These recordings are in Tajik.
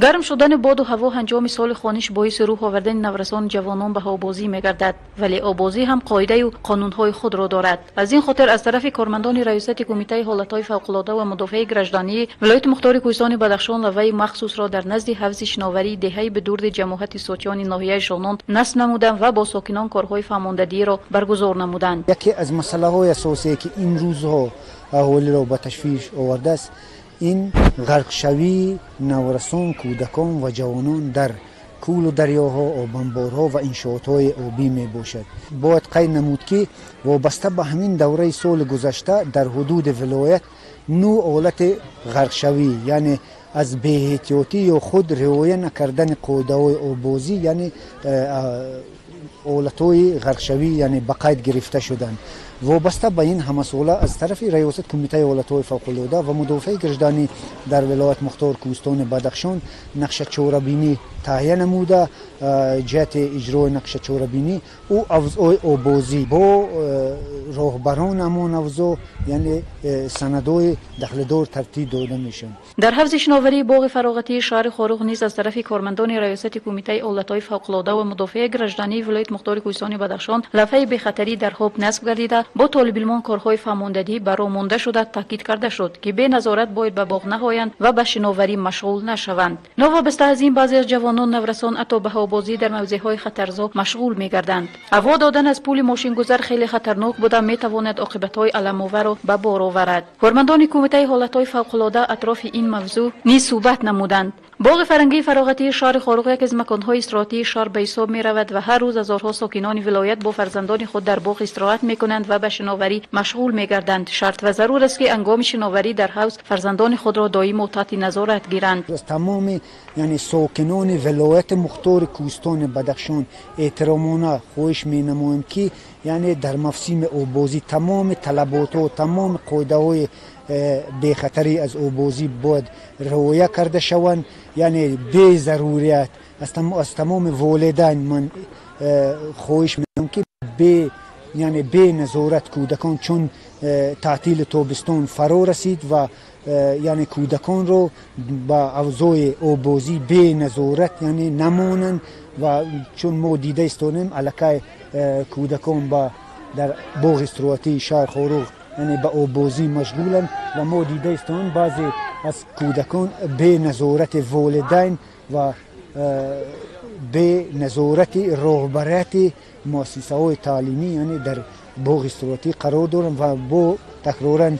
گرم شدن باد و هوا هنگام سال خوانش باعث روح آوردن نورسان جوانان به هوابازی می‌گردد، ولی آبازی هم قاعده و قانون‌های خود را دارد. از این خاطر از طرف کارمندان ریاست کمیته حالت‌های فوق‌العاده و مدافع گردشدانی ولایت مختار کوهستان بدخشان لوای مخصوص را در نزد حوض شناوری دهی به درد جماعت سوچیان ناحیه شانان نصب نمودند و با ساکنان کارهای فهماندهی را برگزار نمودند. یکی از مسائل اساسی که این روزها اهالی را به تشویش آورده است این غرق شوی نورسان، کودکان و جوانان در کول و دریاها، آبانبارها و انشاءات‌های آبی می باشد. باید قید نمود که وابسته به همین دوره سال گذشته در حدود ولایت 9 حالت غرق شوی یعنی از بی‌احتیاطی یا خود رعایت نکردن قاعده‌های آببازی یعنی حالت‌های غرق شوی یعنی به قید گرفته شدند. وابسته به این مسئله از طرف ریاست کمیته حالت‌های فوق‌العاده و مدافع گردشدانی در ولایت مختار کوهستان بدخشان نقشه چاره‌بینی تهیه نموده. جهت اجرای نقشه چاره‌بینی او اوضاع آببازی با راهبران امان اوضاع یعنی سندهای دخلدار ترتیب داده میشن. در حوض شناوری باغ فراغتی شهر خاروق نیز از طرف کارمندان ریاست کمیته حالت‌های فوق‌العاده و مدافع گردشدانی ولایت مختار کوهستان بدخشان لوحه بخطری در خواب نصب گردیده با طالب علمان کارهای فهماندهی برای مانده شده تاکید کرده شد که به نظارت باید به باغ نهایند و به شناوری مشغول نشوند. نوابسته از این بعضی از جوانان نورسان حتی به هوابازی در موضع‌های خطرزا مشغول می‌گردند. هوا دادن از پول ماشین گذر خیلی خطرناک بوده می‌تواند عاقبت‌های علم‌آور را به بار آورد. کارمندان کمیته حالت‌های فوق‌العاده اطراف این موضوع نیز صحبت نمودند. باغ فرنگی فراغتی شهر خاروق یک از مکان‌های استراحتی شهر به حساب می‌رود و هر روز هزارها ساکنان ولایت با فرزندان خود در باغ استراحت می‌کنند و به شناوری مشغول می‌گردند. شرط و ضرور است که هنگام شناوری در حوض فرزندان خود را دائم و تحت نظارت گیرند. تمام یعنی ساکنان ولایت مختار کوهستان بدخشان احترامانه خواهش می‌نماییم که یعنی در موسم آببازی تمام طلبات و تمام قاعده‌های بی خطری از آببازی باید رعایت کرده شوند. یعنی بی ضروریت از تمام والدین من خواهش می‌کنم که بی نظارت کودکان چون تعطیل تابستان فرا رسید و یعنی کودکان رو با اوضاع آببازی بی نظارت یعنی نمانند و چون ما دیده استانیم الکه کودکان در باغ استراحتی شهر خاروق یعنی به آببازی مشغولند و ما دیده استانیم بعضی از کودکان به نظارت والدین و به نظارت راهبریت مؤسسه‌های تعلیمی یعنی در باغ استراحتی قرار دارند و با تکرارا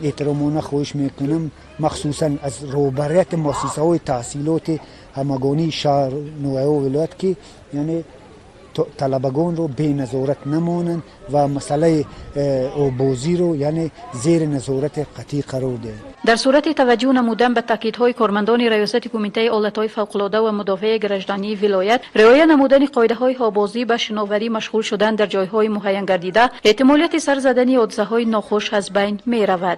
احترامانه خواهش میکنم مخصوصا از راهبریت مؤسسه‌های تحصیلات همگانی شهر نوعه و ولایت که یعنی طلبگان رو به نظارت نمانند و مسئله آببازی رو یعنی زیر نظارت قطعی قرار دهند. در صورت توجه نمودن به تاکیدهای کارمندان ریاست کمیته حالت‌های فوق‌العاده و مدافع گردشدانی ولایت رعایت نمودن قاعده‌های آببازی به شناوری مشغول شدن در جای‌های معین گردیده احتمالیت سر زدن حادثه‌های ناخوش از بین می‌رود.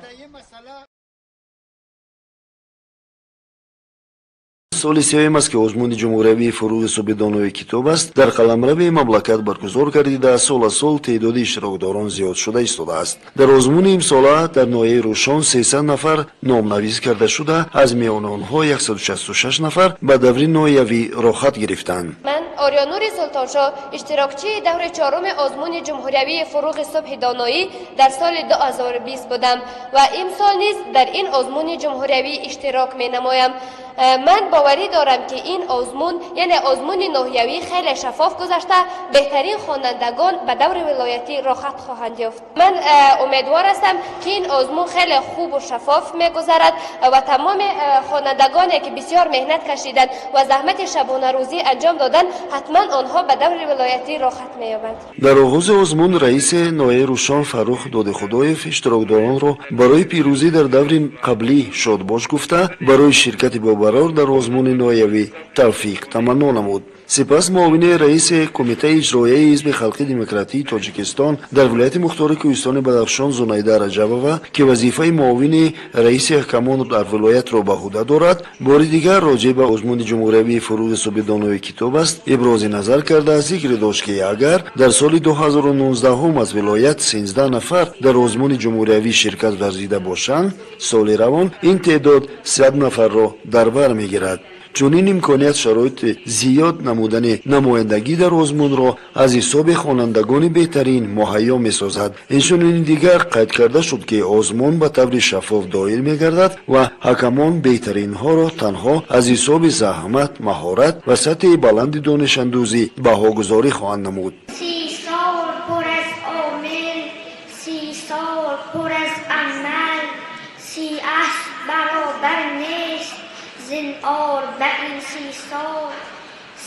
соли сеюм аст ки озмуни ҷумҳуриявии фуруғи субидонои китоб аст дар қаламрави мамлакат баргузор гардида сола-сол теъдоди иштирокдорон зиёд шуда истодааст. дар озмуни имсола дар ноҳияи рӯшон 300 нафар номнавис карда шуда аз миёни онҳо 166 нафар ба даври ноҳиявӣ рохат гирифтанд. ман орёнури султоншоҳ иштирокчии даври чоруми озмуни ҷумҳуриявии фуруғи субҳи доноӣ дар соли 2020 будам ва имсол низ дар ин озмуни ҷумҳуриявӣ иштирок менамоям. من باوری دارم که این آزمون یعنی آزمون ناحیوی خیلی شفاف گذشته بهترین خوانندگان به دور ولایتی راحت خواهند یافت. من امیدوار هستم که این آزمون خیلی خوب و شفاف میگذرد و تمام خوانندگانی که بسیار مهنت کشیدند و زحمت شبانه روزی انجام دادند حتما آنها به دور ولایتی راحت مییابند. در آغاز آزمون رئیس ناحیه روشن فرخ دادخدایف اشتراکداران را برای پیروزی در دور قبلی شادباش گفته برای شرکت برار در آزمون ناحیوی توفیق تمنا نمود. سپس معاون رئیس کمیته اجرایی حزب خلقی دموکراتیک تاجیکستان در ولایت مختار کوهستان بدخشان زنیده رجبova که وظیفه معاون رئیس احکامان در ولایت را به عهده دارد بار دیگر راجع به آزمون جمهوری فروغ سوبیدانوی کتاب است ابراز نظر کرده ذکر داشت که اگر در سال 2019 از ولایت 13 نفر در آزمون جمهوری شرکت ورزیده باشند سال روان این تعداد 100 نفر را در بر میگیرد. чунин имконият шароити зиёд намудани намояндагӣ дар озмун ро аз ҳисоби хонандагони беҳтарин муҳайё месозад. инчунин дигар қайд карда шуд ки озмун ба таври шаффоф доир мегардад ва ҳакамон беҳтаринҳоро танҳо аз ҳисоби заҳмат, маҳорат ва сатҳи баланди донишандӯзӣ баҳогузорӣ хоҳанд намуд.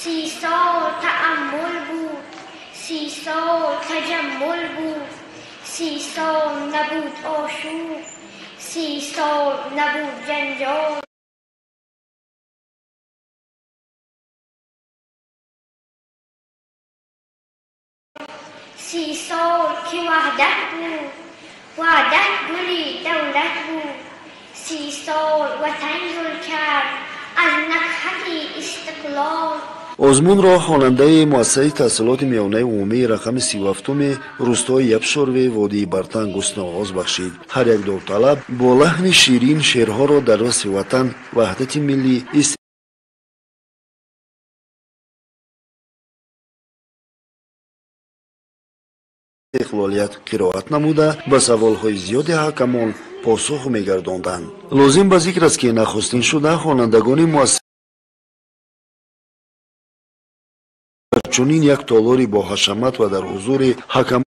سی سال تأمل بود، 30 سال تجمل بود، 30 سال نبود آشوب، 30 سال نبود جنجال. سی سال که وحدت بود، وحدت گلی دولت بود، 30 سال وطن گل کرد از نکهت استقلال. озмунро хонандаи муассисаи таҳсилоти миёнаи умумии рақами 37-уми рӯстои Япшорве водии Бартан гусна оғоз бахшид. ҳар як довталаб бо лаҳни ширин шеърҳоро дар расми ватан, ваҳдати миллӣ, истиқлолият қироат намуда ба саволҳои зиёди ҳакамон посух мегардонданд. лозим ба зикр аст ки нахустин шуда хонандагони муассисаи чунин як толори бо ҳашамат ва дар ҳузури ҳакамону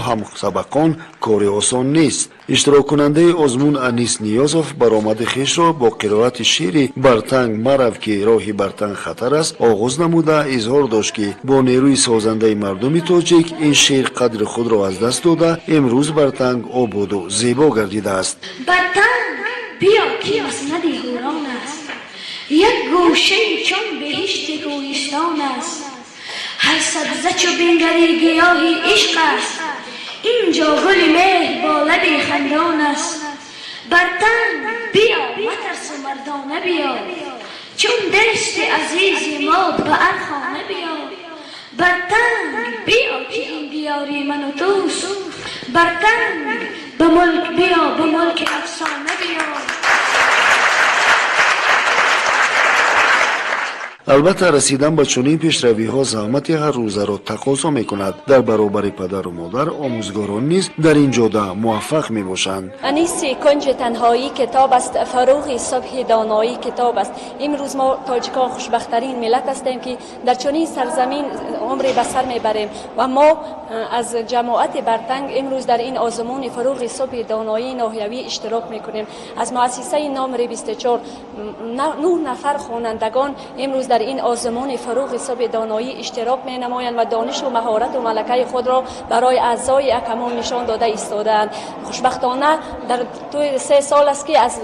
ҳамсабақон кори осон нест. иштироккунандаи озмун Анис Ниёзов баромади хешро бо қироати шеъри «Бартанг марав ки роҳи Бартанг хатар аст» оғоз намуда изҳор дошт ки бо нерӯи созандаи мардуми тоҷик ин шеър қадри худро аз даст дода имрӯз Бартанг ободу зебо гардидааст. بیا که مسند هوران است، یک گوشه چون بهشت گویستان است، هر سبزه چو بنگری گیاهی عشق است، اینجا گل مهر با لب خندان است. برتن بیا مترس مردانه بیا، چون دست عزیز ما به ارخانه بیا. برتن بیا که این دیاری من و توست، برتن به ملک بیا، به ملک افسانه بیا. албатта расидан ба чунин пешравиҳо заҳмати ҳаррӯзаро тақозо мекунад. дар баробари падару модар омӯзгорон низ дар ин ҷода муваффақ мебошанд. انیسی کنج تنهایی کتاب است، فروغ صبح دانایی کتاب است. امروز ما تاجیکان خوشبخت‌ترین ملت هستیم که در چنین سرزمین عمری به سر میبریم و ما از جماعت برتنگ امروز در این آزمون فروغ صبح دانایی ناحیوی اشتراک میکنیم. از مؤسسه نامری 24 9 نفر خوانندگان امروز در این آزمون فروغ صبح دانایی اشتراک می نمایند و دانش و مهارت و ملکه خود را برای اعضای حکمان نشان داده ایستادند. خوشبختانه در طول 3 سال است که از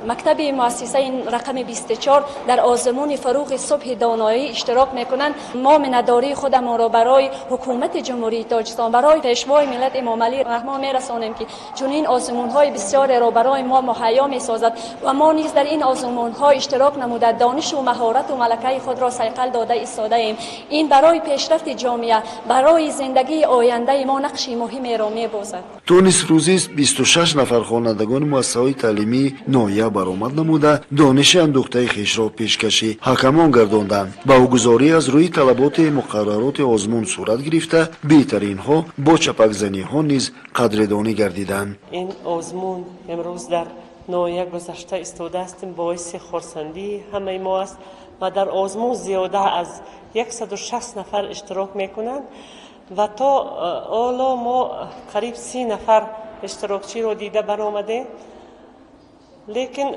مکتب مؤسسه رقم 24 در آزمون فروغ صبح دانایی اشتراک میکنند. ما منداری خودمان را برای حکومت جمهوری تاجیکستان، برای پیشوای ملت امام علی رحمه میرسانیم که چنین آزمون های بسیار را برای ما مهیا میسازد و ما نیز در این آزمون ها اشتراک نموده دانش و مهارت و ملکه خود را صیقل داده ایستاده ایم. این برای پیشرفت جامعه، برای زندگی آینده ما نقشی مهمی را میبازد. تونس روزی 26 نفر خوانندگان مؤسسه‌های تعلیمی نایه برآمد نموده دانش اندوخته خویش را پیشکشی حکمان گرداندند. با گزاری از روی طلبات مقررات آزمون صورت گرفته بهترین ها با چپک زنی ها نیز قدردانی گردیدند. این آزمون امروز در نایه گذشته ایستاده هستیم، باعث خرسندی همه ما است و در آزمون زیاده از 160 نفر اشتراک میکنند و تا حالا ما قریب 30 نفر اشتراکچی رو دیده برآمده. لیکن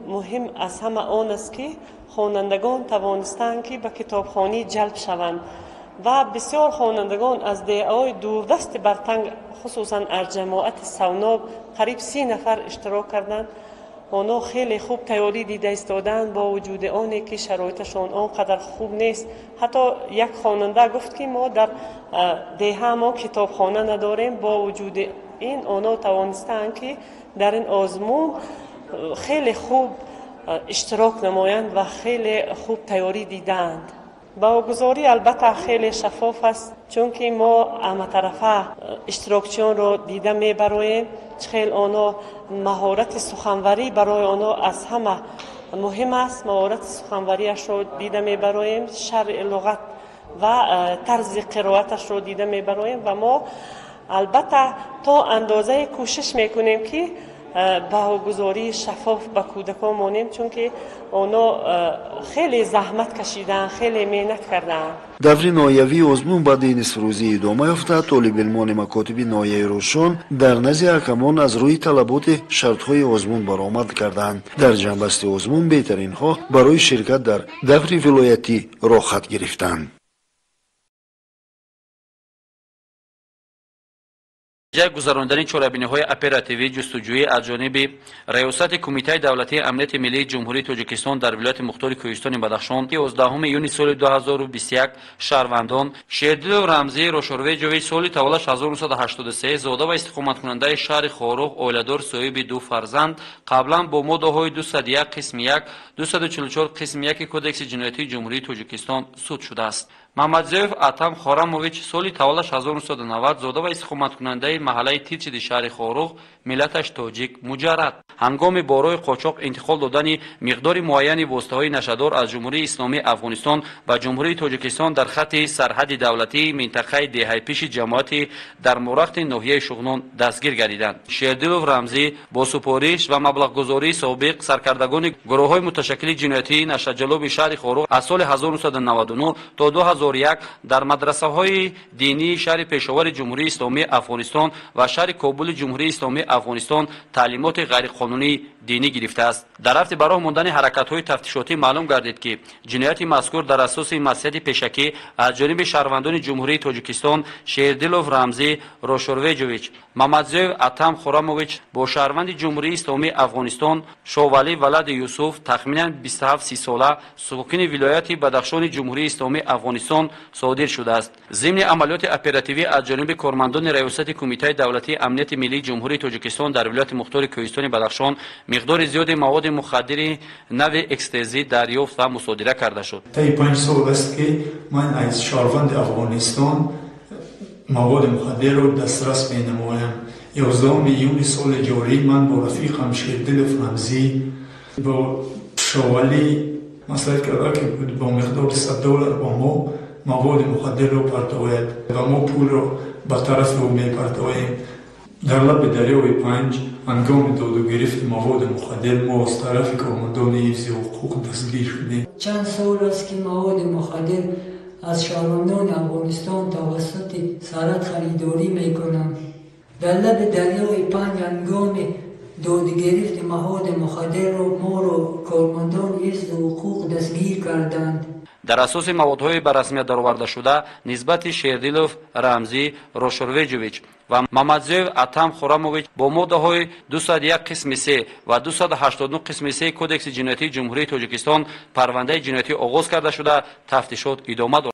مهم از همه آن است که خوانندگان توانستند که به کتابخوانی جلب شوند و بسیار خوانندگان از دهه‌های دوردست برتنگ خصوصا از جماعت سوناب قریب 30 نفر اشتراک کردند. آنها خیلی خوب تیاری دیده ایستادند با وجود آنی که شرایطشان آنقدر خوب نیست. حتی یک خواننده گفت که ما در دهه ما کتابخانه نداریم، با وجود این آنها توانستند که در این آزمون خیلی خوب اشتراک نمایند و خیلی خوب تیاری دیدند. بهاگذاری البته خیلی شفاف است، چون که ما همه طرفه اشتراکچیان رو دیده میبراییم. خیلی آنها مهارت سخنوری برای آنها از همه مهم است. مهارت سخنوریش رو دیده میبراییم، شرح لغت و طرز قرائتش رو دیده میبراییم و ما البته تا اندازه کوشش میکنیم که بهاگذاری شفاف به کودکان مانیم، چون که اونا خیلی زحمت کشیدن، خیلی محنت کردن. даври ноявии озмун баъди нисфрӯзӣ идома ёфта толибилмони макотиби ноҳияи рӯшон дар назди ҳакамон аз рӯи талаботи шартҳои озмун баромад карданд. дар ҷанбасти озмун беҳтаринҳо барои ширкат дар даври вилоятӣ роҳ хат гирифтанд. جای گذراندن چاره‌بینی‌های اپراتیوی جستجویی از جانب ریاست کمیته دولتی امنیت ملی جمهوری تاجیکستان در ولایت مختار کوهستان بدخشان 11 یونیو سال 2021 شهروندان شیردل رمزی روشرویجوی سال تولد 1983 زاده و استقامت کننده شهر خاروق اویلدار صاحب دو فرزند قبلا با ماده‌های 201 قسم 1 244 قسم 1 کدکس جنایتی جمهوری تاجیکستان سود شده است. محمدزیف اتم خورمویچ سال تولد 1990 زاده و استقامت کننده محله تیرچی شهر خاروق ملتش تاجیک مجرد هنگام بارای قاچاق انتقال دادن مقدار معینی واسطه‌های نشدار از جمهوری اسلامی افغانستان و جمهوری تاجیکستان در خط سرحد دولتی منطقه دهه پیش جماعت در مورخت ناحیه شغنان دستگیر گردیدند. شیردلو رمزی با سپارش و مبلغ‌گذاری سابق سرکردگان گروه‌های متشکل جنایتی نشجلوب شهر خاروق از سال 1999 تا 2001 در مدرسه‌های دینی شهر پشاور جمهوری اسلامی افغانستان و شهر کابل جمهوری اسلامی افغانستان تعلیمات غیرقانونی دینی گرفته است. در رفت برای ماندن حرکت‌های تفتیشاتی معلوم گردید که جنایت مذکور در اساس مسئله پیشکی از جانب شهروندان جمهوری تاجیکستان شیردلو رمزی روشرویجویچ محمدزیو اتم خورمویچ با شهروند جمهوری اسلامی افغانستان شووالی ولد یوسف تخمینا 27 ساله ساکن ولایت بدخشان جمهوری اسلامی افغانستان صادر شده است. ضمن عملیات اپراتیوی از جانب کارمندان ریاست کمیته دولتی امنیت ملی جمهوری تاجیکستان در ولایت مختار کوهستان بدخشان مقدار زیاد مواد مخدر نو اکستازی دریافت و مصادره کرده شد. طی 5 سال است که من از شهروند افغانستان مواد مخدر را دسترس می نمایم. 11 یونیو سال جاری من با رفیقم شیردل رمزی با شوالی مسئله کرده که با مقدار $100 با ما مواد مخدر را پرتاید و ما پول را به طرف او می پرتاییم. در لب دریای 5 هنگام داد و گرفت مواد مخدر ما از طرف کارمندان حفظ حقوق دستگیر شدیم. چند سال است که مواد مخدر از شهروندان افغانستان توسط سرحد خریداری میکنند. در لب دریای 5 هنگام داد گرفت مواد مخدر را ما را کارمندان حفظ حقوق دستگیر کردند. در اساس موادهای به رسمیت درآورده شده نسبت شیردلو رمزی روشرویجویچ و محمدزیو اتم خورمویچ با ماده‌های 201 قسم 3 و 289 قسم 3 کدکس جنایتی جمهوری تاجیکستان پرونده جنایتی آغاز کرده شده تفتیشات ادامه دارد.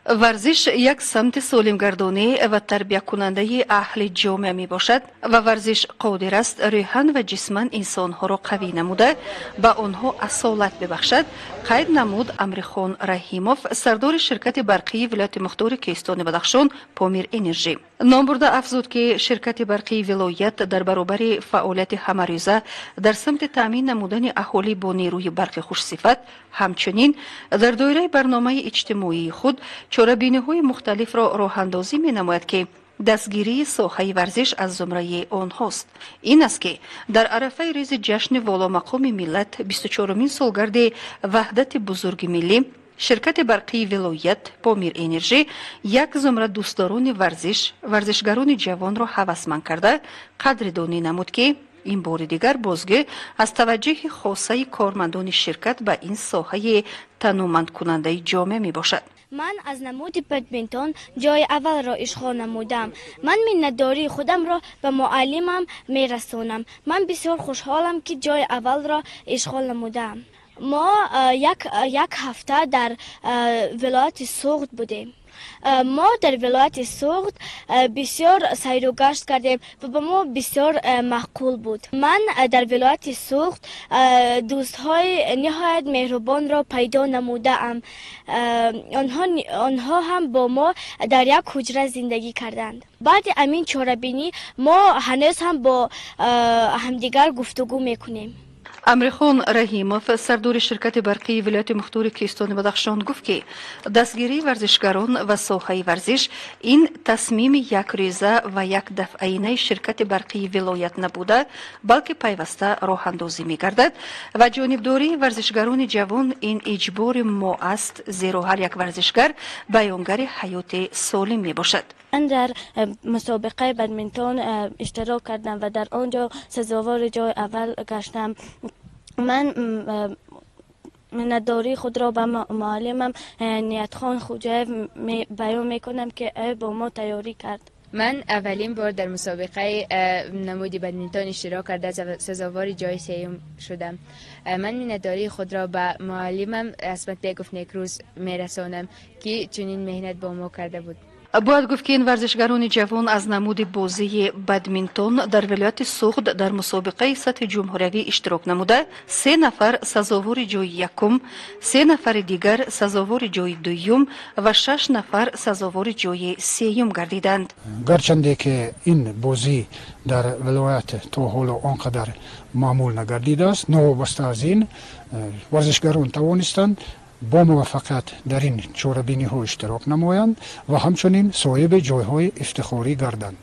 ورزش یک سمت سالمگردانی و تربیت کننده اهل جامعه می باشد و ورزش قادر است روحاً و جسماً انسانها را قوی نموده به آنها اصالت ببخشد. قید نمود امرخان رحیموف سردار شرکت برقی ولایت مختار کوهستان بدخشان پامیر انرژی نام برده افزود که شرکت برقی ولایت در برابر فعالیت همه‌روزه در سمت تامین نمودن اهالی با نیروی برق خوش صفت همچنین در دایره برنامه اجتماعی خود چاره‌بینی‌های مختلف را راه‌اندازی می‌نماید که دستگیری ساحه ورزش از زمره آنهاست. این است که در عرفه روز جشن والامقام ملت 24مین سالگرد وحدت بزرگ ملی شرکت برقی ولایت پامیر انرژی یک زمره دوستداران ورزشگران جوان را هوسمند کرده قدردانی نمود که این بار دیگر بازگو از توجه خاصه کارمندان شرکت به این ساحه تنومند کننده جامعه می باشد. من از نمود بدمینتون جای اول را اشغال نمودم. من منتداری خودم را به معلمم می رسانم. من بسیار خوشحالم که جای اول را اشغال نمودم. ما یک هفته در ولایت سوخت بودیم. ما در ولایت سوخت بسیار سیر و گشت کردیم و به ما بسیار معقول بود. من در ولایت سوخت دوستهای نهایت مهربان را پیدا نموده ام. آنها هم با ما در یک حجره زندگی کردند. بعد امین چاره‌بینی ما هنوز هم با همدیگر گفتگو میکنیم. امرخان رحیموف سردور شرکت برقی ولایت مختار کوهستان بدخشان گفت که دستگیری ورزشکاران و ساحه ورزش این تصمیم یک روزه و یک دفعینه شرکت برقی ولایت نبوده بلکه پیوسته راه اندازی می‌گردد و جانبداری ورزشکاران جوان این اجبار ما است، زیرا هر یک ورزشکار بیانگر حیات سالم میباشد. من در مسابقه بدمینتون اشتراک کردم و در آنجا سزاوار جای اول گشتم. من منتداری خود را به معلمم نیتخان خوجایف بیان میکنم که با ما تیاری کرد. من اولین بار در مسابقه نمودی بدمینتون اشتراک کرده سزاوار جای سوم شدم. من منتداری خود را به معلمم اسمت بیگفت نیکروز میرسانم که چنین مهنت با ما کرده بود. باید گفت که این ورزشکاران جوان از نمود بازی بدمینتون در ولایت سوخت در مسابقه سطح جمهوری اشتراک نموده 3 نفر سزاوار جای یکم، 3 نفر دیگر سزاوار جای دوم و 6 نفر سزاوار جای سوم گردیدند. گرچنده که این بازی در ولایت تا حالا آنقدر معمول نگردیده است، نوابسته از این ورزشکاران توانستند با موفقیت در این چاره‌بینی ها اشتراک نمایند و همچنین صاحب جایهای افتخاری گردند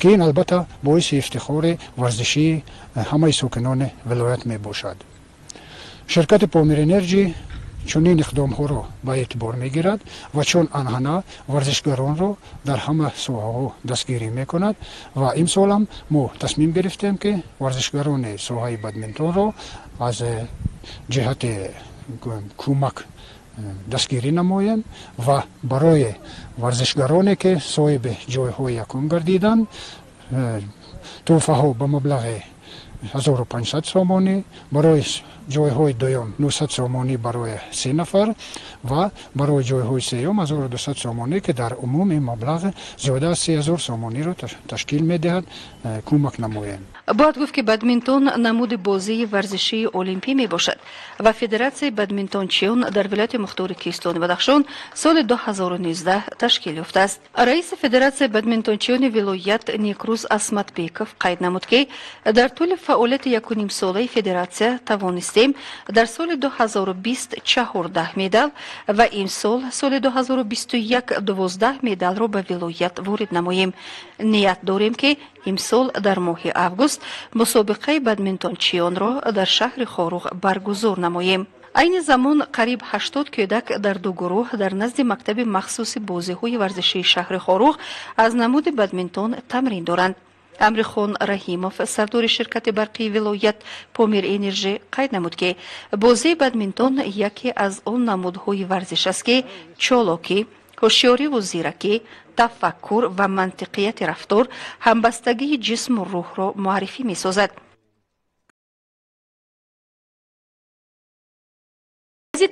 که این البته باعث افتخار ورزشی همه ساکنان ولایت می باشد. شرکت پامیر انرژی چنین اقدام ها را به اعتبار می گیرد و چون آنها ورزشکاران را در همه ساحه ها دستگیری می کند و امسال هم ما تصمیم گرفتیم که ورزشکاران ساحه بدمینتون را از جهت کمک دستگیری نماییم و برای ورزشکارانی که صاحب جایهای یکم گردیدند تحفه ها به مبلغ 1500 سامانی، برای جایهای دوم 900 سامانی برای 3 نفر و برای جایهای سوم 1200 سامانی که در عموم این مبلغ زیاده از 3000 سامانی را تشکیل می‌دهد کمک نماییم. باید گفت که بدمینتون نمود بازی ورزشی المپی می باشد و فدراسیون بدمینتونچیون در ولایت مختار کوهستان بدخشان سال 2019 تشکیل یافته است. رئیس فدراسیون بدمینتونچیون ولایت نیکروز اسمت بیکوف قید نمود که در طول فعالیت 1.5 ساله فدراسیون توانستیم در سال 2020 14 مدال و این سال 2021 12 مدال را به ولایت وارد نماییم. نیت داریم که امسال در ماه آگوست مسابقه بدمینتونچیون را در شهر خاروغ برگزار نماییم. این زمان قریب 80 کودک در 2 گروه در نزد مکتب مخصوص بازی‌های ورزشی شهر خاروغ از نمود بدمینتون تمرین دارند. امرخان رحیموف سردور شرکت برقی ولایت پامیر انرژی قید نمود که بازی بدمینتون یکی از آن نمودهای ورزش است که چالاکی، هوشیاری و زیرکی، تفکر و منطقیت رفتار همبستگی جسم و روح را معرفی می سازد.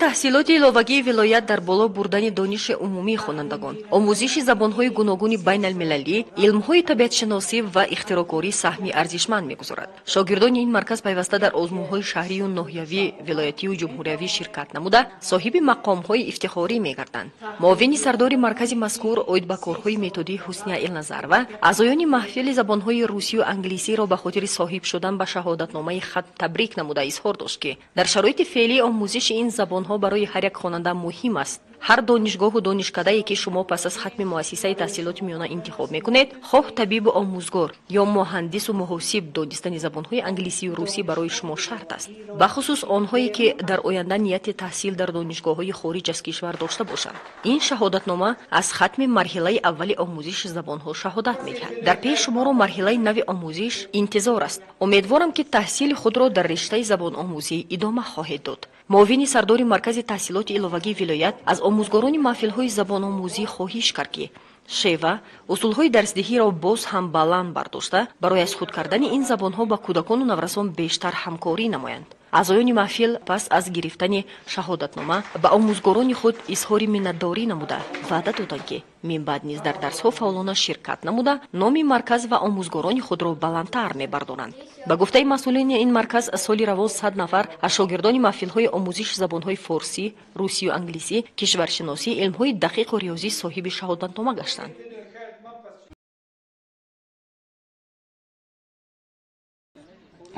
تحصیلات ایلاوگی ولایت در بالا بردن دانش عمومی خوانندگان، آموزش زبان‌های گوناگون بین المللی، علم‌های طبیعت‌شناسی و اختراع‌کاری سهمی ارزشمند می‌گذارد. شاگردان این مرکز پیوسته در آزمون‌های شهری و ناحیوی، ولایتی و جمهوری شرکت نموده، صاحب مقام‌های افتخاری می‌گردند. معاون سردار مرکز مذکور اوید به کارهای متدی حسنی النظر و اعضایان محفل زبان‌های روسی و انگلیسی را به خاطر صاحب شدن به شهادتنامه خط تبریک نموده اظهار داشت که در شرایط فعلی آموزش این زبان‌ها برای هر یک خواننده مهم است. هر دانشگاه و دانشکده‌ای که شما پس از ختم مؤسسه تحصیلات میانه انتخاب میکنید، خواه طبیب و آموزگار یا مهندس و محاسب، دانستن زبان‌های انگلیسی و روسی برای شما شرط است. به خصوص آنهایی که در آینده نیت تحصیل در دانشگاه‌های خارج از کشور داشته باشند. این شهادتنامه از ختم مرحله اول آموزش زبان‌ها شهادت می‌دهد. در پیش شما را مرحله نو آموزش انتظار است. امیدوارم که تحصیل خود را در رشته زبان آموزی ادامه خواهید داد. معاون سردار مرکز تحصیلات ایلاوگی ولایت از آموزگاران محفل‌های زبان آموزی خواهش کرد که شیوه اصول‌های درسدهی را باز هم بلند برداشته برای از خود کردن این زبان‌ها با کودکان و نورسان بیشتر همکاری نمایند. اعضایان محفل پس از گرفتن شهادتنامه به آموزگاران خود اظهار منتداری نموده وعده دادند که من بعد نیز در درس‌ها فعالانه شرکت نموده نام مرکز و آموزگاران خود را بلندتر می‌بردارند. به گفته مسئولین این مرکز سالی روز 100 نفر از شاگردان محفل‌های آموزش زبان‌های فارسی، روسی و انگلیسی، کشورشناسی، علم‌های دقیق و ریاضی صاحب شهادتنامه گشتند.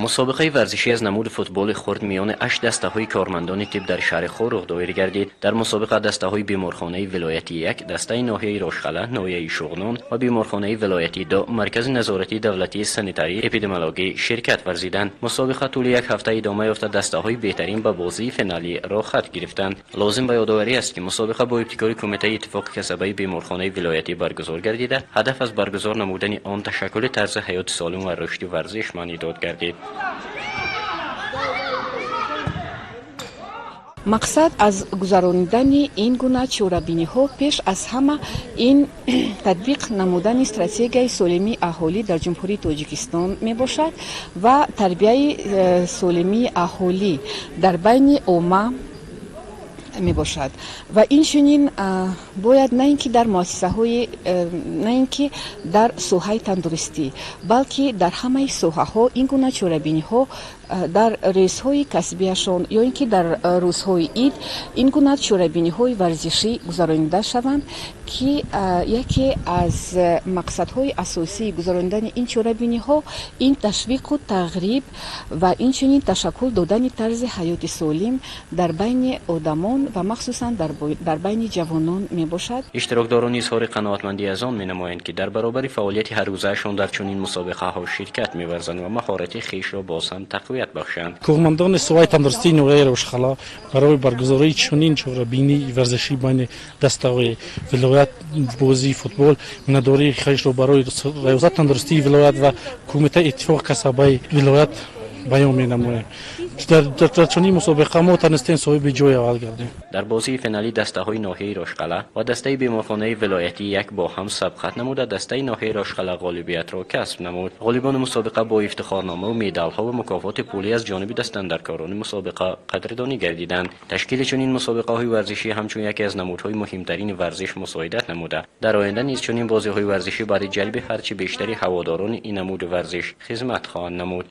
مسابقه ورزشی از نمود فوتبال خرد میان 8 دسته‌های کارمندان طب در شهر خورغ دایر گردید. در مسابقه دسته‌های بیمارخانه ولایتی 1، دسته ناحیه راشقله، ناحیه شغنان و بیمارخانه ولایتی 2 مرکز نظارتی دولتی سانیتاری اپیدمیولوژی شرکت ورزیدند. مسابقه طول یک هفته ادامه یافته دسته‌های بهترین به بازی فینالی را خط گرفتند. لازم به یادآوری است که مسابقه با ابتکار کمیته اتفاق کسبه بیمارخانه ولایتی برگزار گردیده. هدف از برگزار نمودن آن تشکل طرز حیات سالم و رشد ورزشمند داد گردید. مقصد از گذراندن این گونه چوره‌بینی‌ها پیش از همه این تطبیق نمودن استراتژی سالمی اهالی در جمهوری تاجیکستان می باشد و تربیت سالمی اهالی در بین عامه می باشد و این چنین باید نه اینکه در مؤسسه‌های نه اینکه در سوحه تندرستی بلکه در همه سوحه‌ها این گونه چوره‌بینی‌ها در ریس‌های کسبیشان یا اینکه در روزهای عید این گونه چوره‌بینی‌های ورزشی گذرانده شوند که یکی از مقصدهای اساسی گذراندن این چوره‌بینی‌ها این تشویق و ترغیب و این چنین تشکل دادن طرز حیات سالم در بین آدمان و مخصوصا در بین جوانان می باشد. اشتراکداران اظهار قناعتمندی از آن می نمایند که در برابر فعالیت هر روزه‌شان در چنین مسابقه ها شرکت می ورزند و مهارت خویش را باز هم تقویت بخشند. کارمندان سوای تندرستی نوعی راشقله برای برگزاری چنین چوره‌بینی ورزشی بین دسته‌های ولایت بازی فوتبال منتداری خویش را برای ریاست تندرستی ولایت و کمیته اتفاق کسبه ولایت بیان می نماییم. در چنین مسابقه ما تونستیم صاحب جای اول گردیم. در بازی فینالی دسته‌های ناحیه راشقله و دسته بیمارخانه ولایتی 1 با هم سبقت نموده دسته ناحیه راشقله غالبیت را کسب نمود. غالبان مسابقه با افتخارنامه و مدال‌ها و مکافات پولی از جانب دستاندرکاران مسابقه قدردانی گردیدند. تشکیل چنین مسابقه‌های ورزشی همچون یکی از نمودهای مهمترین ورزش مساعدت نموده. در آینده نیز چنین بازی‌های ورزشی برای جلب هرچه بیشتری هواداران این نمود ورزش خدمت خواهند نمود.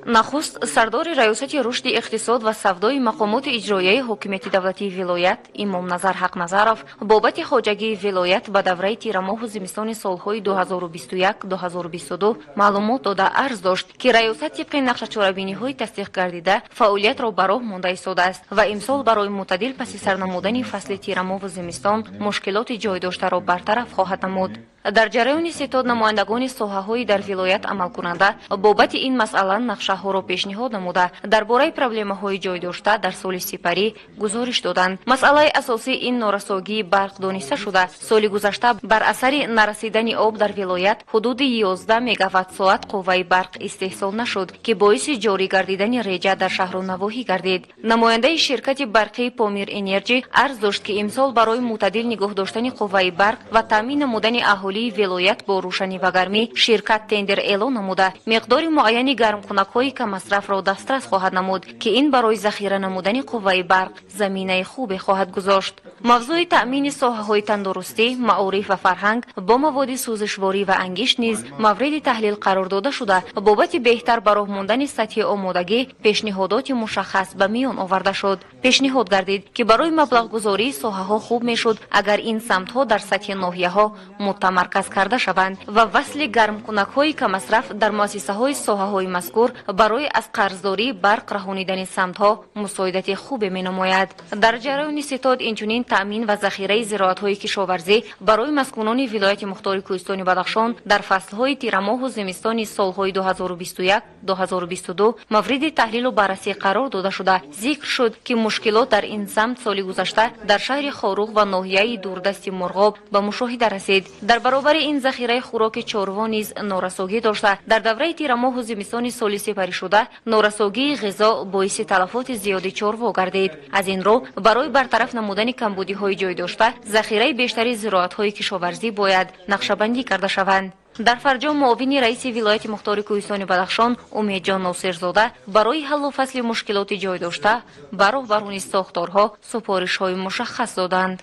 نخست سردار ریاست رشد اقتصاد و سودای مقامات اجرایی حکومت دولتی ولایت امام نظر حق نظرов بابت خواجگی ولایت به دوره تیر ماه و زمستان سالهای 2021-2022 معلومات داده عرض داشت که ریاست طبق نقشه چوره‌بینی‌های تصدیق گردیده فعالیت را به راه مانده ایستاده است و امسال برای معتدل پس سرنمودن فصل تیر ماه و زمستان مشکلات جای داشته را برطرف خواهد نمود. در جریان ستاد نمایندگان ساحه‌های در ولایت عمل کننده بابت این مسئله نقشه‌ها را پیشنهاد نموده درباره پروبلم‌های جای داشته در سال سپری گزارش دادند. مسئله اساسی این نارساگی برق دانسته شده سال گذشته بر اثر نرسیدن آب در ولایت حدود 11 مگاوات ساعت قوه برق استحصال نشد که باعث جاری گردیدن ریجه در شهر و نواحی گردید. نماینده شرکت برقی پامیر انرژی عرض داشت که امسال برای معتدل نگاه داشتن قوه برق و تامین نمودن اهالی ولایت با روشنی و گرمی شرکت تندر اعلان نموده مقدار معین گرمکنک‌های کم مصرف را دسترس خواهد نمود که این برای ذخیره نمودن قوه برق زمینه خوبی خواهد گذاشت. موضوع تأمین ساحه‌های تندرستی، معارف و فرهنگ با مواد سوزشواری و انگشت نیز مورد تحلیل قرار داده شده. بابت بهتر به راه ماندن سطح آمادگی پیشنهادات مشخص به میان آورده شد. پیشنهاد گردید که برای مبلغ گذاری ساحه‌ها خوب میشد اگر این سمت‌ها در سطح ناحیه‌ها متمرکز کرده شوند و وصل گرمکنک‌های کم مصرف در مؤسسه‌های ساحه‌های مذکور برای از قرضداری برق رهانیدن سمت‌ها مساعدت خوبی می‌نماید. در جریان ستاد اینچنین تأمین و ذخیره زراعت‌های کشاورزی برای مسکونان ولایت مختار کوهستان بدخشان در فصل‌های تیر ماه و زمستان سال‌های 2021-2022 مورد تحلیل و بررسی قرار داده شده. ذکر شد که مشکلات در این سمت سال گذشته در شهر خاروق و ناحیه دوردست مرغاب به مشاهده رسید. در برابر این ذخیره خوراک چاروا نیز نارساگی داشته. در دوره تیر ماه و زمستان سال سپری شده نارساگی غذا باعث تلفات زیادی چاروا گردید. از این رو برای برطرف نمودن کمبودی‌های جای داشته ذخیره بیشتری زراعت‌های کشاورزی باید نقشه‌بندی کرده شوند. дар фарҷом муовини раиси вилояти мухтори кӯҳистони бадахшон умедҷон носирзода барои ҳаллу фасли мушкилоти ҷойдошта ба роҳбарони сохторҳо супоришҳои мушаххас доданд.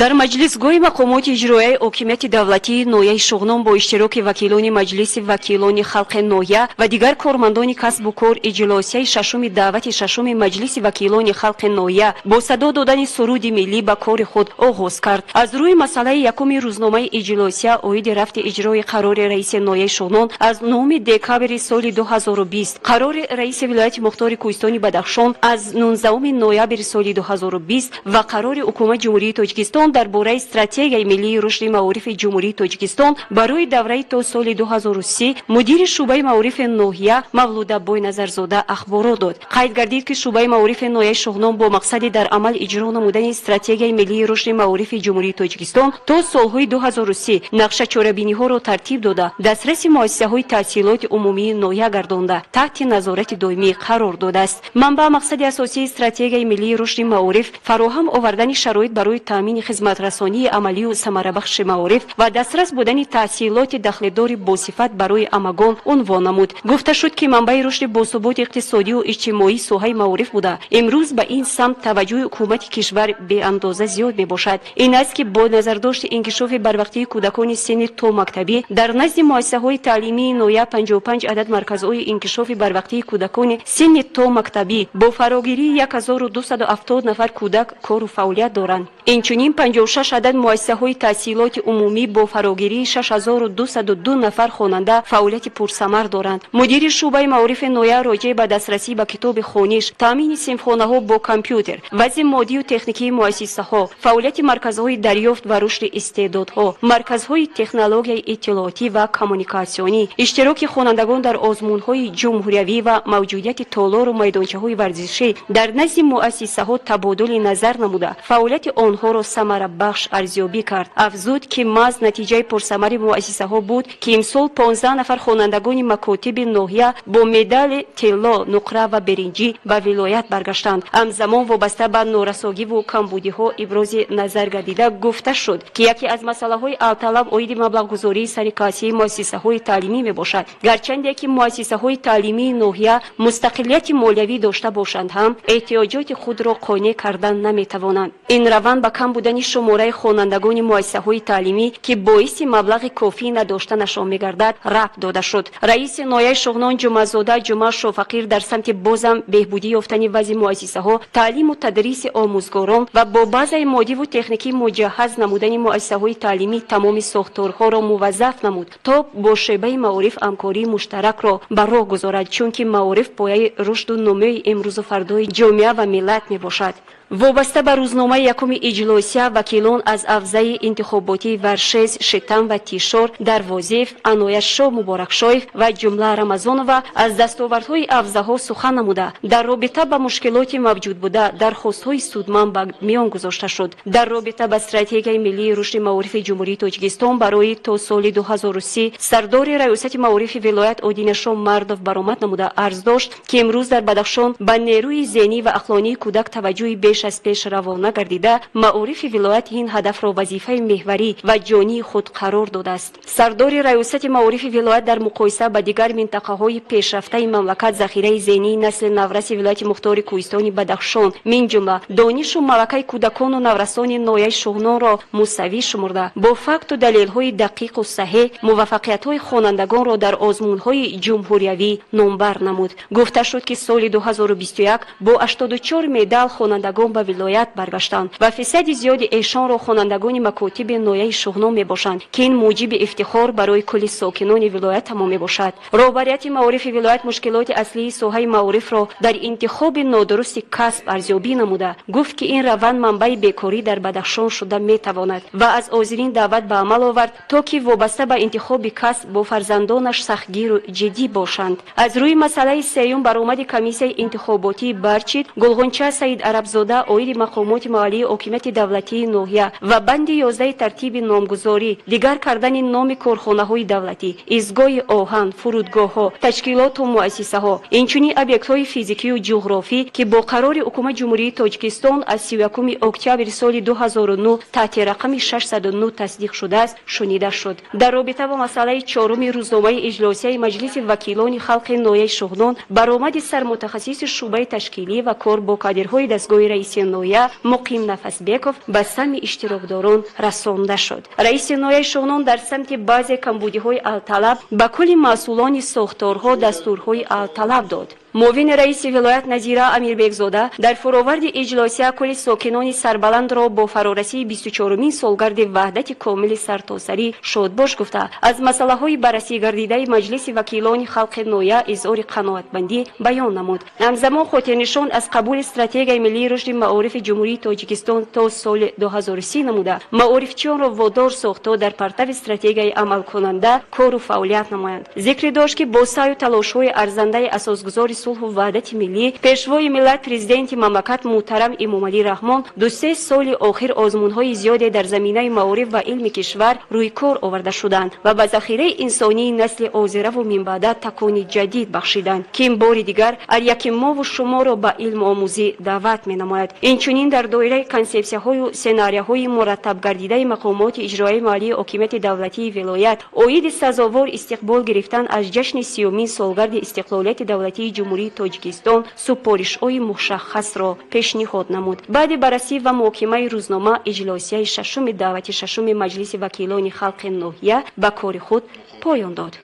дар маҷлисгоҳи мақомоти иҷроияи ҳокимияти давлатии ноҳияи шуғнон бо иштироки вакилони маҷлиси вакилони халқи ноҳия ва дигар кормандони касбу кор иҷлосияи шашуми даъвати шашуми маҷлиси вакилони халқи ноҳия бо садо додани суруди миллӣ ба кори худ оғоз кард. аз рӯи масъалаи якуми рӯзномаи иҷлосия оиди рафти иҷрои қарори раиси ноҳияи шуғнон аз 9 декабри соли 2020, қарори раиси вилояти мухтори кӯҳистони бадахшон аз 19 ноябри соли 2020 ва қарори ҳукумати ҷумҳурии тоҷикистон дар бораи стратегияи миллии рушди маорифи ҷумҳурии тоҷикистон барои давраи то соли 2030 мудири шуъбаи маорифи ноҳия Мавлуда Бойназарзода ахборот дод. қайд гардид ки шуъбаи маорифи ноҳияи шуғнон бо мақсади дар амал иҷро намудани стратегияи миллии рушди маорифи ҷумҳурии тоҷикистон то солҳои 2030 нақша чорабиниҳоро тартиб дода дастраси муассисаҳои таҳсилоти умумии ноҳия гардонда таҳти назорати доимӣ қарор додааст. манбаъ мақсади асосии стратегияи миллии рушди маориф фароҳам овардани шароит барои таъмини хизматрасонии амалию самарабахши маориф ва дастрас будани таҳсилоти дахлидори босифат барои амагон унвон намуд. гуфта шуд ки манбаи рушди босуботи иқтисодию иҷтимоии соҳаи маориф буда имрӯз ба ин самт таваҷҷӯҳи ҳукумати кишвар беандоза зиёд мебошад. ин аст ки бо назардошти инкишофи барвақтии кӯдакони синни то мактабӣ дар назди муассисаҳои таълимии ноҳия 55 адад марказҳои инкишофи барвақтии кӯдакони синни то мактабӣ бо фарогирии 1270 нафар кӯдак кору фаъолият доранд. инчунин 56 адад муассисаҳои таҳсилоти умумӣ бо фарогирии 6202 нафар хонанда фаъолияти пурсамар доранд. мудири шуъбаи маорифи ноҳия роҷеъ ба дастрасӣ ба китоби хониш, таъмини синфхонаҳо бо компютер, вазъи моддию техникии муассисаҳо, фаъолияти марказҳои дарёфт ва рушди истеъдодҳо, марказҳои технологияи иттилоотӣ ва коммуникатсионӣ, иштироки хонандагон дар озмунҳои ҷумҳуриявӣ ва мавҷудияти толору майдончаҳои варзишӣ дар назди муассисаҳо табодули назар намуда фаъолияти онҳоро самарабахш арзёбӣ кард. афзуд ки маҳз натиҷаи пурсамари муассисаҳо буд ки имсол 15 нафар хонандагони макотиби ноҳия бо медали тилло, нуқра ва беринҷӣ ба вилоят баргаштанд. ҳамзамон вобаста ба норасогиву камбудиҳо ибрози назар гардида гуфта шуд ки яке аз масъалаҳои авталаб оиди маблағгузории сарикасии муассисаҳои таълимӣ мебошад. гарчанде ки муассисаҳои таълимии ноҳия мустақилияти молиявӣ дошта бошанд ҳам эҳтиёҷоти худро қонеъ кардан наметавонанд. ин раванд ба кам будани шумораи хонандагони муассисаҳои таълимӣ ки боиси маблағи кофӣ надоштанашон мегардад рабт дода шуд. раиси ноҳияи шуғнон ҷумъазода ҷумъа шофақир дар самти бозам беҳбудӣ ёфтани вазъи муассисаҳо, таълиму тадриси омӯзгорон ва бо базаи моддиву техникӣ муҷаҳҳаз намудани муассисаҳои таълимӣ тамоми сохторҳоро муваззаф намуд то бо шеъбаи маориф ҳамкории муштаракро ба роҳ гузорад, чунки маориф пояи рушду номёи имрӯзу фардои ҷомеа ва миллат мебошад. вобаста ба рӯзномаи якуми иҷлосия вакилон аз авзаи интихоботии варшез, шитам ва тишор, дарвозев, аноятшоҳ муборакшоев ва ҷумла рамазонова аз дастовардҳои авзаҳо сухан намуда дар робита ба мушкилоти мавҷуд буда дархостҳои судманд ба миён гузошта шуд. дар робита ба стратегияи миллии рушди маорифи ҷумҳурии тоҷикистон барои то соли 2030 сардори раёсати маорифи вилоят Одинашон Мардов баромад намуда арз дошт ки имрӯз дар Бадахшон ба нерӯи зеҳнӣ ва ақлонии кӯдак таваҷҷӯҳи беш аз пеш равона гардида маорифи вилоят ин ҳадафро вазифаи меҳварӣ ва ҷонии худ қарор додааст. сардори раёсати маорифи вилоят дар муқоиса ба дигар минтақаҳои пешрафтаи мамлакат захираи зеҳнии насли навраси вилояти мухтори кӯҳистони Бадахшон мин ҷумла донишу малакаи кӯдакону наврасони ноҳияи шуғнонро мусаввӣ шумурда бо факту далелҳои дақиқу саҳеҳ муваффақиятҳои хонандагонро дар озмунҳои ҷумҳуриявӣ номбар намуд. гуфта шуд ки соли 2021 бо 84 медал хонандагон ба вилоят баргаштанд ва фисади зиёди эшонро хонандагони макотиби ноҳияи шуғнон мебошанд ки ин муҷиби ифтихор барои кулли сокинони вилоят тамом мебошад. роҳбарияти маорифи вилоят мушкилоти аслии соҳаи маорифро дар интихоби нодурусти касб арзёбӣ намуда гуфт ки ин раванд манбаи бекорӣ дар Бадахшон шуда метавонад ва аз озирин даъват ба амал овард то ки вобаста ба интихоби касб бо фарзандонаш сахтгиру ҷиддӣ бошанд. аз рӯи масъалаи сеюм баромади комиссияи интихоботии Барчит Гулғунча Саид Арабзода 14 اوید مقامات محلی حکومت دولتی نوحیه و بند 11 ترتیب نامگذاری دیگر کردن نام کارخانه‌های دولتی، ایستگاه آهن، فرودگاه‌ها، تشکیلات و مؤسسه‌ها، اینچنین ابیکت‌های فیزیکی و جغرافی که با قرار حکومت جمهوری تاجیکستان از 31 اکتبر سال 2009 تحت رقم 609 تصدیق شده است شنیده شد. در رابطه با مسئله چهارم روزنامه اجلاسیه مجلس وکیلان خلق نوحه شغنان برآمد سرمتخصص شعبه تشکیلی و کار با کادرهای دستگاه رئیس نوحه مقیم نفسبکوف به سهم اشتراکداران رسانده شد. رئیس نوحه شغنان در سمت بعضی کمبودی‌های الطلب به کل مسئولان ساختارها دستورهای الطلب داد. معاون رئیس ولایت نظیره امیربگزاده در فراورد اجلاسیه کل ساکنان سربلند را با فرارسی 24مین سالگرد وحدت کامل سرتاسری شادباش گفته از مسئله های بررسی گردیده مجلس وکیلان خلق نوحه اظهار قناعتمندی بیان نمود. همزمان خاطرنشان از قبول استراتژی ملی رشد معارف جمهوری تاجیکستان تا سال 2030 نموده معارفچیان را وادار ساخته در پرتو استراتژی عمل کننده کار و فعالیت نمایند. ذکر داشت که با سعی و تلاش‌های ارزنده اساسگذار صلح و وحدت ملی پیشوای ملت پرزیدنت مملکت محترم امامعلی رحمان 2-3 سال آخر آزمون‌های زیادی در زمینه معارف و علم کشور روی کار آورده شدند و به ذخیره انسانی نسل آذره و من بعد تکانی جدید بخشیدند که این بار دیگر اریک ما و شما را به علم آموزی دعوت می‌نماید. اینچنین در دایره کنسپسی‌های و سناریوهای مرتب گردیده مقامات اجرایی محلی حکومت دولتی ولایت اوید سزاوار استقبال گرفتن از جشن 30مین سالگرد استقلالیت دولتی جمهوری تاجیکستان سپارش‌های مشخص را پیشنهاد نمود. بعد بررسی و محاکمه روزنامه اجلاسیه ششم دعوت ششم مجلس وکیلان خلق نوحیه به کار خود پایان داد.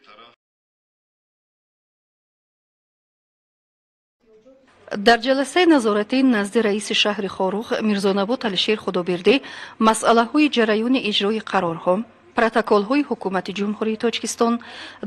در جلسه نظارتی نزد رئیس شهر خاروخ میرزانبات علیشیر خدابردی مسئله های جریان اجرای قرارها، پروتکل های حکومت جمهوری تاجیکستان،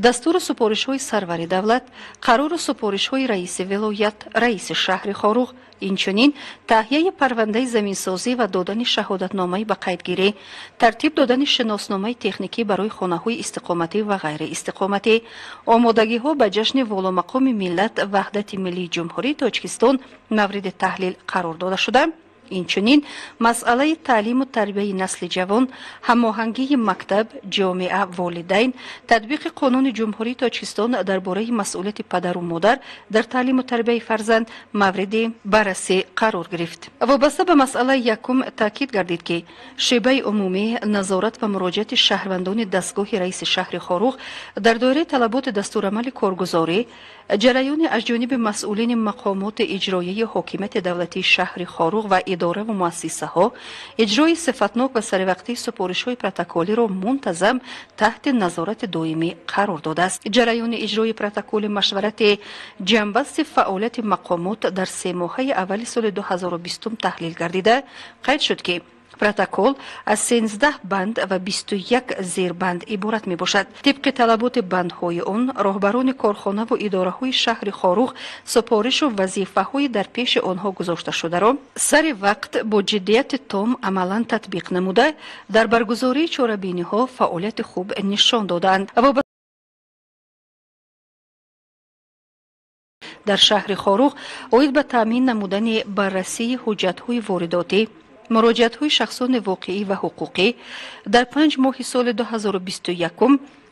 دستور سپارش های سرور دولت، قرار سپارش های رئیس ولایت، رئیس شهر خاروخ، اینچنین تهیه پرونده زمینسازی و دادن شهادتنامه به قیدگیری، ترتیب دادن شناسنامه تکنیکی برای خانه‌های استقامتی و غیر استقامتی، آمادگی ها به جشن والامقام ملت وحدت ملی جمهوری تاجیکستان مورد تحلیل قرار داده شده. اینچنین مسئله تعلیم و تربیت نسل جوان، هماهنگی مکتب، جامعه، والدین، تطبیق قانون جمهوری تاجیکستان درباره مسئولیت پدر و مادر در تعلیم و تربیت فرزند مورد بررسی قرار گرفت. وابسته به مسئله یکم تاکید گردید که شیوه عمومی نظارت و مراجعت شهروندان دستگاه رئیس شهر خاروخ در دایره طلبات دستورالعمل کارگزاری، جریان از جانب مسئولین مقامات اجرایی حکومت دولتی شهر خاروخ و اداره و مؤسسه ها اجرای صفتناک و سریوقتی سپارش های پروتکلی را منتظم تحت نظارت دائمی قرار داده است. جریان اجرای پروتکل مشورت جنبست فعالیت مقامات در 3 ماهه اول سال 2020 تحلیل گردیده قید شد که پروتکل از 13 بند و 21 زیربند عبارت می باشد. طبق طلبات بندهای آن، راهبران کارخانه و اداره های شهر خاروخ سپارش و وظیفه های در پیش آنها گذاشته شده را سر وقت با جدیت تام عملا تطبیق نموده در برگزاری چاره‌بینی ها فعالیت خوب نشان دادند. در شهر خاروخ اوید به تامین نمودن بررسی حجت‌های وارداتی، مراجعت‌های شخصان واقعی و حقوقی در 5 ماه سال 2021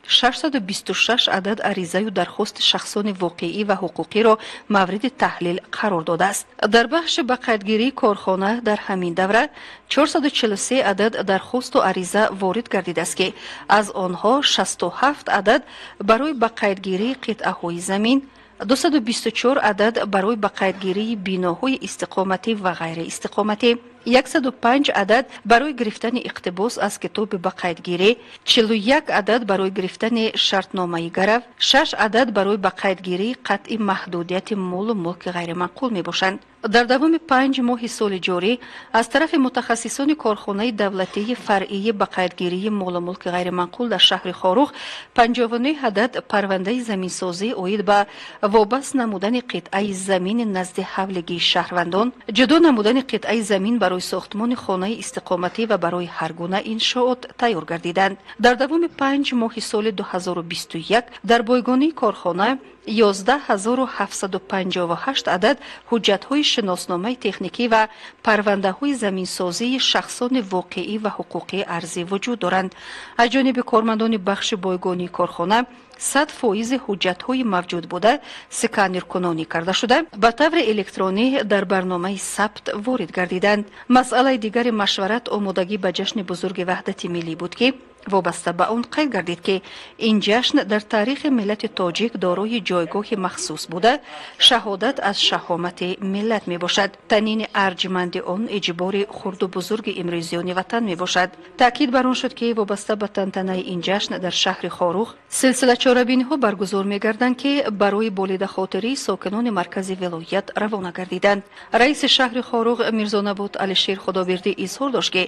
626 عدد عریضه و درخواست شخصان واقعی و حقوقی را مورد تحلیل قرار داده است. در بخش به قیدگیری کارخانه در همین دوره 443 عدد درخواست و عریضه وارد گردیده است که از آنها 67 عدد برای به قیدگیری قطعه‌های زمین، 224 عدد برای به قیدگیری بیناهای استقامتی و غیر استقامتی، 105 عدد برای گرفتن اقتباس از کتاب به قیدگیری، 41 عدد برای گرفتن شرطنامه گرو، 6 عدد برای به قیدگیری قطع محدودیت مال و ملک غیر منقول می باشند. در دوام 5 ماه سال جاری از طرف متخصصان کارخانه دولتی فرعی به قیدگیری مال و ملک غیر منقول در شهر خاروخ 59 عدد پرونده زمینسازی اوید به وابست نمودن قطعه زمین نزد حولگی شهروندان، جدا نمودن قطعه زمین برای барои сохтмони хонаи истиқоматӣ ва барои ҳар гуна иншоот тайёр гардиданд. дар давоми 5 моҳи соли 2021 дар бойгонии корхона 11758 адад ҳуҷҷатҳои шиносномаи техникӣ ва парвандаҳои заминсозии шахсони воқеӣ ва ҳуқуқии арзӣ вуҷуд доранд. аз ҷониби кормандони бахши бойгонии корхона 100% ҳуҷҷатҳои мавҷуд буда сканеркунонӣ карда шуда ба таври электронӣ дар барномаи сабт ворид гардиданд. масъалаи дигари машварат омодагӣ ба ҷашни бузурги ваҳдати миллӣ буд ки вобаста ба он қайд гардид ки ин ҷашн дар таърихи миллати тоҷик дорои ҷойгоҳи махсус буда шаҳодат аз шаҳомати миллат мебошад. танини арҷманди он иҷбори хурду бузурги имрӯзиёни ватан мебошад. таъкид бар он шуд ки вобаста ба тантанаи ин ҷашн дар шаҳри хорух силсила чорабиниҳо баргузор мегарданд ки барои болидахотирии сокинони маркази вилоят равона гардиданд. раиси шаҳри хорух мирзонабуд алишер худобердӣ изҳор дошт ки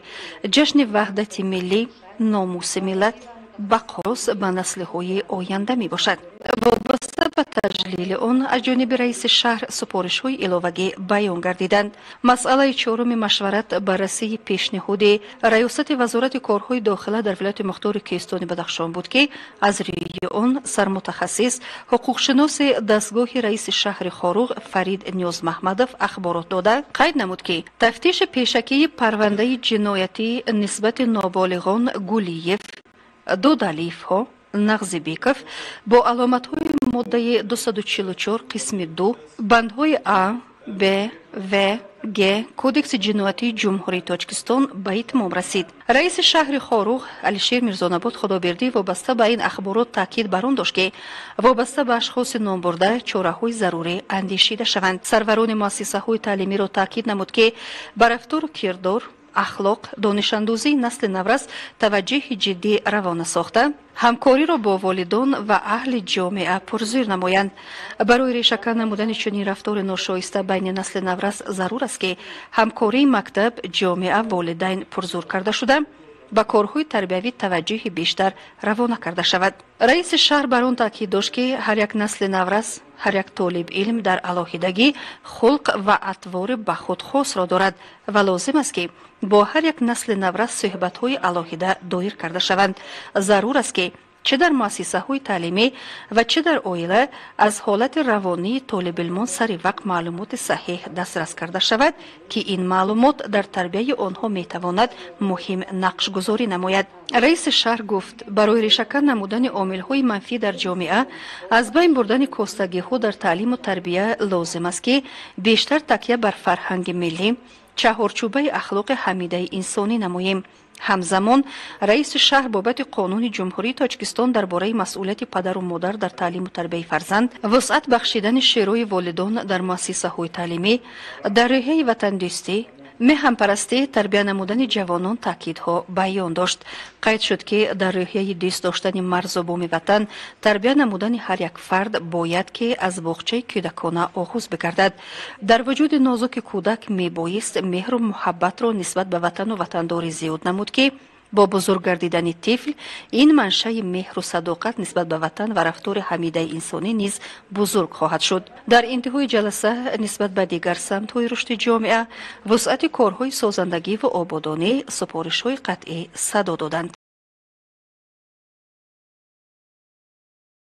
ҷашни ваҳдати миллӣ номуси миллат бақос ба наслҳои оянда мебошад. вобаста ба таҷлили он аз ҷониби раиси шаҳр супоришҳои иловагӣ баён гардиданд. масъалаи чоруми машварат баррасии пешниҳоди раёсати вазорати корҳои дохила дар вилояти мухтори Кӯҳистони Бадахшон буд ки аз рӯи он сармутахассис ҳуқуқшиноси дастгоҳи раиси шаҳри Хорух Фарид Ниёзмаҳмадов ахборот дода қайд намуд ки тафтиши пешакии парвандаи ҷиноятӣ нисбати ноболиғон Гулиев, Додалиевҳо, Нағзибеков бо аломатҳои моддаи 244 қисми 2 бандҳои А, Б, В, Г Кодекси ҷиноятии ҷумҳурии Тоҷикистон ба итмом расид. раиси шаҳри Хорух Алишер Мирзонабуд Худобердӣ вобаста ба ин ахборот таъкид бар он дошт ки вобаста ба ашхоси номбурда чораҳои зарурӣ андешида шаванд. сарварони муассисаҳои таълимиро таъкид намуд ки ба рафтору кирдор, ахлоқ, донишандозии насли наврас таваҷҷӯҳи ҷиддӣ равона сохта, ҳамкориро бо волидон ва аҳли ҷомеа пурзӯр намоянд. барои решака намудани чунин рафтори ношоиста байни насли наврас зарур аст ки ҳамкории мактаб, ҷомеа, волидайн пурзӯр карда шуда ба корҳои тарбиявӣ таваҷҷӯҳи бештар равона карда шавад. раиси шаҳр бар он таъкид дошт ки ҳар як насли наврас, ҳар як толибилм дар алоҳидагӣ хулқ ва атвори ба худ хосро дорад ва лозим аст ки бо ҳар як насли наврас суҳбатҳои алоҳида доир карда шаванд. зарур аст ки чӣ дар муассисаҳои таълимӣ ва чӣ дар оила аз ҳолати равонии толибилмон сари вақт маълумоти саҳеҳ дастрас карда шавад ки ин маълумот дар тарбияи онҳо метавонад муҳим нақшгузорӣ намояд. раиси шаҳр гуфт барои решака намудани омилҳои манфӣ дар ҷомеа аз байн бурдани костагиҳо дар таълиму тарбия лозим аст ки бештар такя бар фарҳанги миллӣ, чаҳорчӯбаи ахлоқи ҳамидаи инсонӣ намоем. ҳамзамон раиси шаҳр бобати қонуни ҷумҳурии Тоҷикистон дар бораи масъулияти падару модар дар таълиму тарбияи фарзанд, вусъат бахшидани широи волидон дар муассисаҳои таълимӣ, дар рӯҳияи ватандӯстӣ, меҳампарастӣ, тарбия намудани ҷавонон таъкидҳо баён дошт. қайд шуд ки дар рӯҳияи дӯст доштани марзобоми ватан тарбия намудани ҳар як фард бояд ки аз боғчаи кӯдакона оғоз бигардад. дар вуҷуди нозуки кӯдак мебоист меҳру муҳаббатро нисбат ба ватану ватандорӣ зиёд намуд ки бо бузург гардидани тифл ин маншаи меҳру садоқат нисбат ба ватан ва рафтори ҳамидаи инсонӣ низ бузург хоҳад шуд. дар интиҳои ҷаласа нисбат ба дигар самтҳои рушди ҷомеа вусъати корҳои созандагӣ ва ободонӣ супоришҳои қатъӣ садо доданд.